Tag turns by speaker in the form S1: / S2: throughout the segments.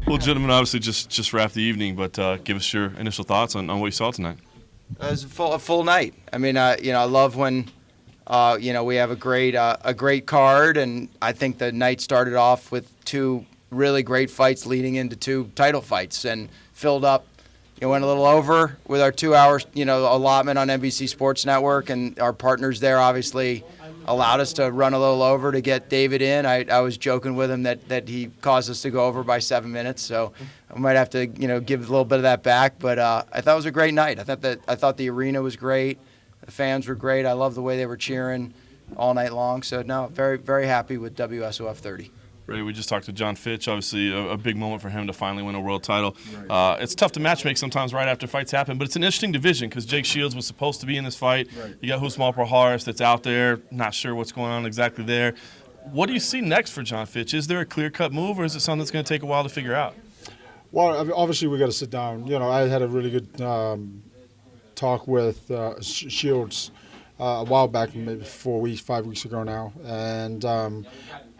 S1: Well, gentlemen, obviously just wrapped the evening, but give us your initial thoughts on what you saw tonight.
S2: It was a full night. I mean, I love when, we have a great card, and I think the night started off with two really great fights leading into two title fights, and filled up. Went a little over with our 2 hour, allotment on NBC Sports Network, and our partners there obviously allowed us to run a little over to get David in. I was joking with him that he caused us to go over by 7 minutes, so I might have to give a little bit of that back. But I thought it was a great night. I thought the arena was great, the fans were great. I love the way they were cheering all night long. So no, very very happy with WSOF 30.
S1: Ray, we just talked to John Fitch. Obviously, a big moment for him to finally win a world title. It's tough to matchmake sometimes right after fights happen, but it's an interesting division because Jake Shields was supposed to be in this fight. Right. You got Husmar Proharis that's out there, not sure what's going on exactly there. What do you see next for John Fitch? Is there a clear-cut move, or is it something that's going to take a while to figure out?
S3: Well, I mean, obviously we got to sit down. I had a really good talk with Shields a while back, maybe 5 weeks ago now, and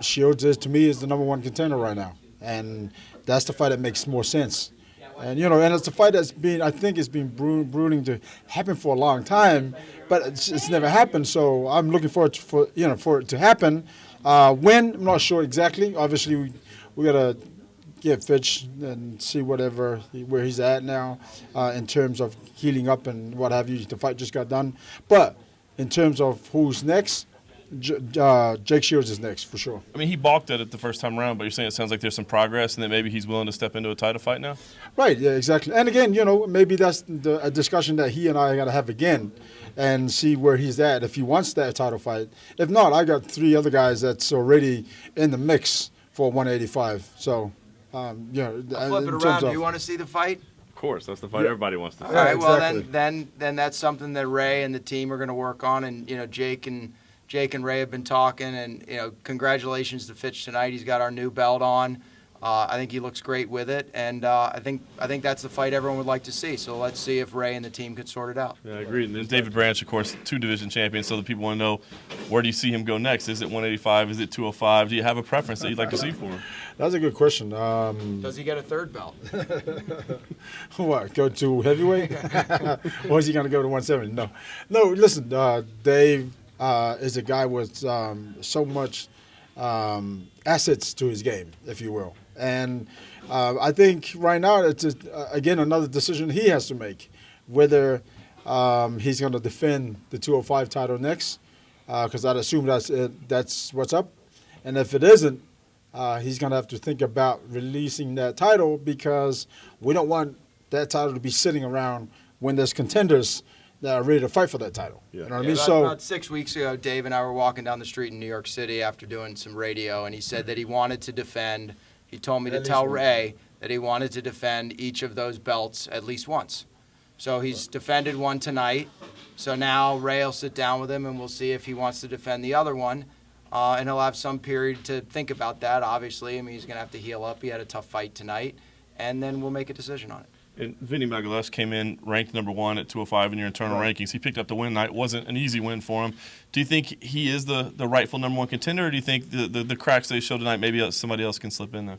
S3: Shields to me is the number one contender right now, and that's the fight that makes more sense. And and it's a fight that's I think it's been brooding to happen for a long time, but it's never happened. So I'm looking forward for it to happen. When, I'm not sure exactly. Obviously we gotta get Fitch and see where he's at now in terms of healing up and what have you. The fight just got done, but in terms of who's next, Jake Shields is next for sure.
S1: I mean, he balked at it the first time around, but you're saying it sounds like there's some progress and that maybe he's willing to step into a title fight now?
S3: Right, yeah, exactly. And again, maybe that's a discussion that he and I are going to have again and see where he's at if he wants that title fight. If not, I got 3 other guys that's already in the mix for 185. So,
S2: I'll flip it around. Do you want to see the fight?
S1: Of course, that's the fight everybody wants to see.
S2: All right, well,
S3: exactly.
S2: then that's something that Ray and the team are going to work on, and Jake and Ray have been talking, and congratulations to Fitch tonight. He's got our new belt on. I think he looks great with it, and I think that's the fight everyone would like to see. So let's see if Ray and the team could sort it out.
S1: Yeah, I agree. And then David Branch, of course, 2 division champions. So the people want to know, where do you see him go next? Is it 185? Is it 205? Do you have a preference that you'd like to see for him?
S3: That's a good question.
S2: Does he get a 3rd belt?
S3: What, go to heavyweight? Or is he going to go to 170? No. Listen, Dave is a guy with so much assets to his game, if you will. And I think right now it's, again, another decision he has to make, whether he's going to defend the 205 title next, because I'd assume that's what's up. And if it isn't, he's going to have to think about releasing that title, because we don't want that title to be sitting around when there's contenders that are ready to fight for that title.
S1: Yeah.
S3: You know what I mean?
S2: About 6 weeks ago, Dave and I were walking down the street in New York City after doing some radio, and he said that he wanted to defend. He told me to tell Ray that he wanted to defend each of those belts at least once. So he's defended one tonight. So now Ray will sit down with him, and we'll see if he wants to defend the other one. And he'll have some period to think about that, obviously. I mean, he's going to have to heal up. He had a tough fight tonight. And then we'll make a decision on it.
S1: And Vinny Magalhaes came in ranked number 1 at 205 in your internal rankings. He picked up the win tonight. It wasn't an easy win for him. Do you think he is the rightful number 1 contender, or do you think the cracks they showed tonight, maybe somebody else can slip in there?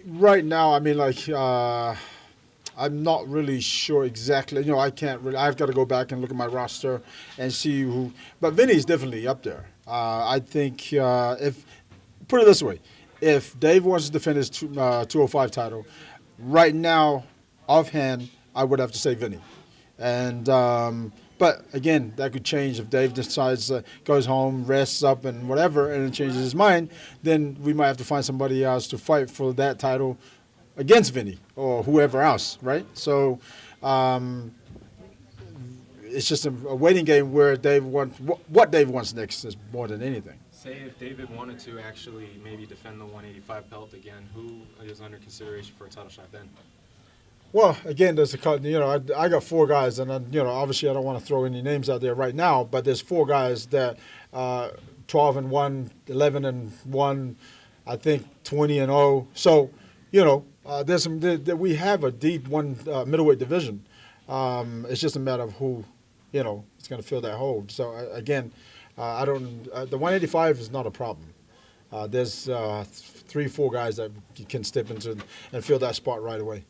S3: Right now, I mean, I'm not really sure exactly. I can't really. I've got to go back and look at my roster and see who. But Vinny's definitely up there. I think if put it this way, if Dave wants to defend his 205 title, right now, offhand, I would have to say Vinny. And but again, that could change if Dave decides goes home, rests up, and whatever, and then changes his mind. Then we might have to find somebody else to fight for that title against Vinny or whoever else, right? So it's just a waiting game where Dave wants what Dave wants next is more than anything.
S4: Say if David wanted to actually maybe defend the 185 belt again, who is under consideration for a title shot then?
S3: Well, again, there's I got 4 guys, and obviously I don't want to throw any names out there right now, but there's 4 guys that 12-1, 11-1, I think 20-0. So, there's we have a deep middleweight division. It's just a matter of who, is going to fill that hole. So again, the 185 is not a problem. there's 3-4 guys that can step into and fill that spot right away.